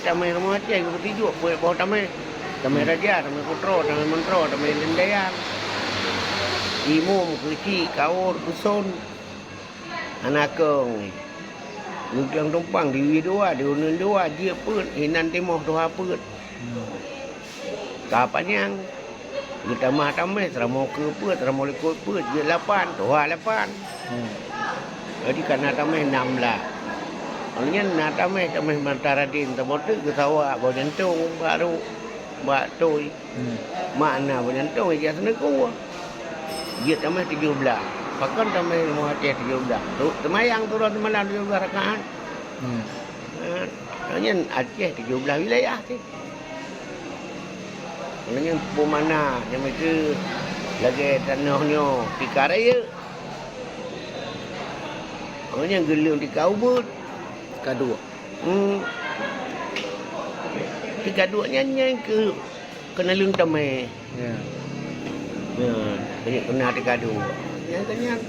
tamai rumah Aceh ke tijuk buat bawah tamai. Tamai raja, tamai kutro, tamai mentro, tamai lendayan. Imum, kecil, kaur, kusun. Anak kong. Nuklang tumpang di dua, di unun dua, dia pun. Hinan timoh doa pun. Kapan yang kita mah tamai, teramo ke pun, teramo lekut pun. Dia 8, doa 8. Jadi karena tamai 6 lah. Alnya na tamai mantara din tabotu ke sawah bau jantung baru bak toy. Makna bau jantung dia seneku. Dia tamai 17. Pakan tamai rumah Aceh 17. Tu temayang turun malam 17 rakaat. Alnya Aceh 17 wilayah sih. Alnya pemana yang itu lagi tanahnya pikaraya. Alnya gelung di kaubut. Kadua. Tiga dua nyanyi ke kena lung tamai. Ya. Ya, kena tiga dua. Yang kenyang.